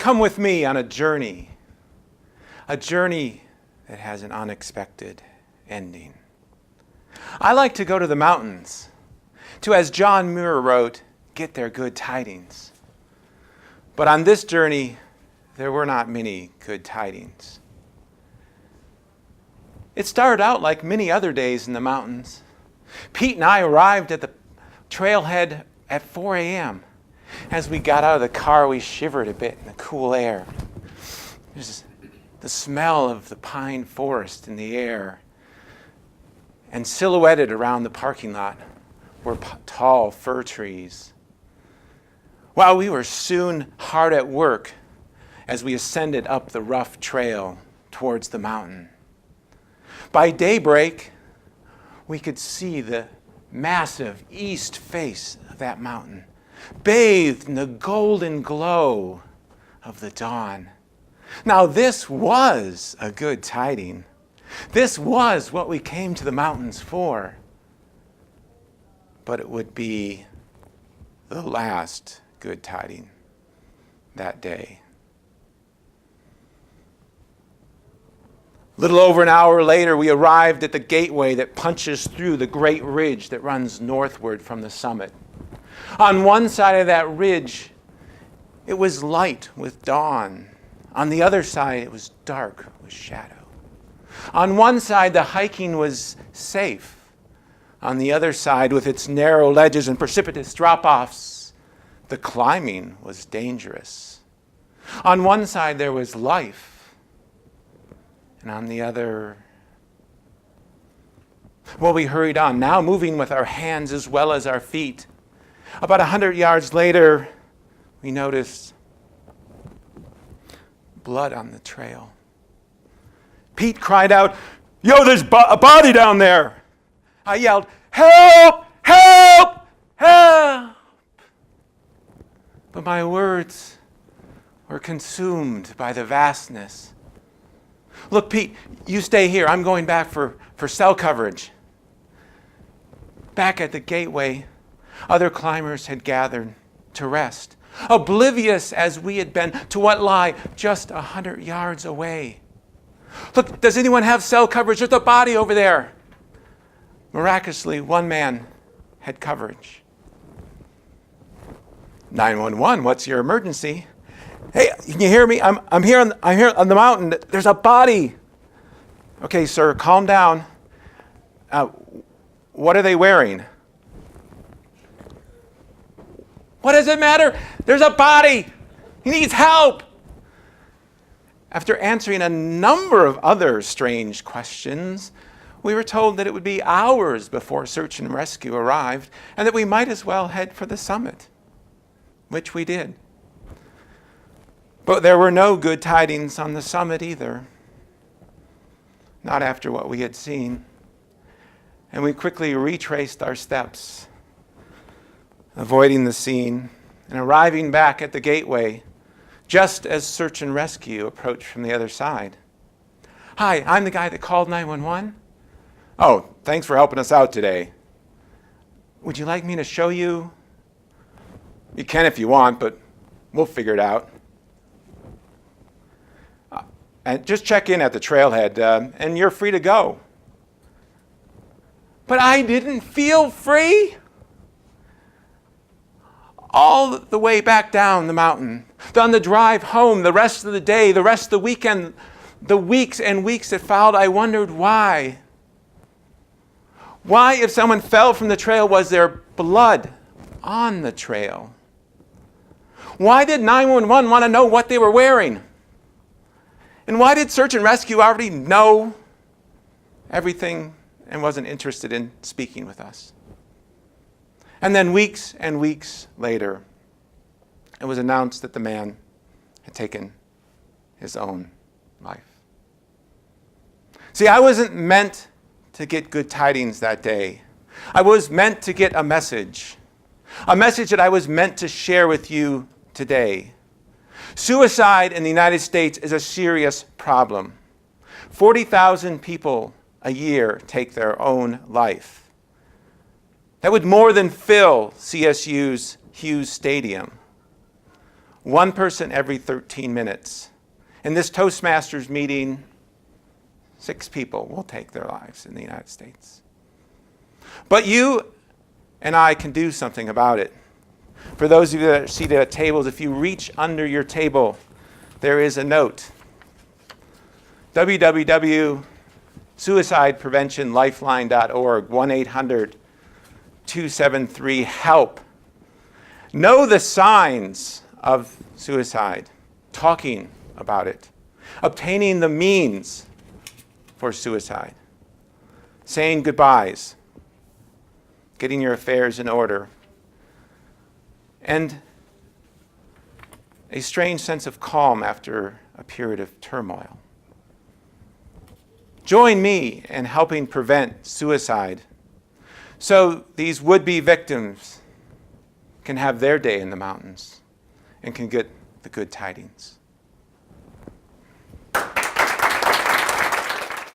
Come with me on a journey that has an unexpected ending. I like to go to the mountains to, as John Muir wrote, get their good tidings. But on this journey, there were not many good tidings. It started out like many other days in the mountains. Pete and I arrived at the trailhead at 4 a.m. As we got out of the car, we shivered a bit in the cool air. There's the smell of the pine forest in the air. And silhouetted around the parking lot were tall fir trees. Well, we were soon hard at work as we ascended up the rough trail towards the mountain. By daybreak, we could see the massive east face of that mountain, bathed in the golden glow of the dawn. Now, this was a good tiding. This was what we came to the mountains for. But it would be the last good tiding that day. Little over an hour later, we arrived at the gateway that punches through the great ridge that runs northward from the summit. On one side of that ridge, it was light with dawn. On the other side, it was dark with shadow. On one side, the hiking was safe. On the other side, with its narrow ledges and precipitous drop-offs, the climbing was dangerous. On one side, there was life. And on the other, well, we hurried on, now moving with our hands as well as our feet. About 100 yards later, we noticed blood on the trail. Pete cried out, "Yo, there's a body down there!" I yelled, "Help! Help! Help!" But my words were consumed by the vastness. "Look, Pete, you stay here. I'm going back for cell coverage." Back at the gateway, other climbers had gathered to rest, oblivious as we had been to what lay just 100 yards away. "Look, does anyone have cell coverage? There's a body over there." Miraculously, one man had coverage. 911, what's your emergency? "Hey, can you hear me? I'm here on the mountain. There's a body." "Okay, sir, calm down. What are they wearing?" "What does it matter? There's a body. He needs help." After answering a number of other strange questions, we were told that it would be hours before search and rescue arrived, and that we might as well head for the summit, which we did. But there were no good tidings on the summit either. Not after what we had seen. And we quickly retraced our steps, avoiding the scene and arriving back at the gateway just as search and rescue approached from the other side. "Hi, I'm the guy that called 911. "Oh, thanks for helping us out today. Would you like me to show you?" "You can if you want, but we'll figure it out. And just check in at the trailhead, and you're free to go." But I didn't feel free. All the way back down the mountain, on the drive home, the rest of the day, the rest of the weekend, the weeks and weeks that followed, I wondered why. Why, if someone fell from the trail, was there blood on the trail? Why did 911 want to know what they were wearing? And why did search and rescue already know everything and wasn't interested in speaking with us? And then weeks and weeks later, it was announced that the man had taken his own life. See, I wasn't meant to get good tidings that day. I was meant to get a message that I was meant to share with you today. Suicide in the United States is a serious problem. 40,000 people a year take their own life. That would more than fill CSU's Hughes Stadium. One person every 13 minutes. In this Toastmasters meeting, 6 people will take their lives in the United States. But you and I can do something about it. For those of you that are seated at tables, if you reach under your table, there is a note. www.suicidepreventionlifeline.org, 1-800-273-HELP. Know the signs of suicide, talking about it, obtaining the means for suicide, saying goodbyes, getting your affairs in order, and a strange sense of calm after a period of turmoil. Join me in helping prevent suicide so these would-be victims can have their day in the mountains and can get the good tidings.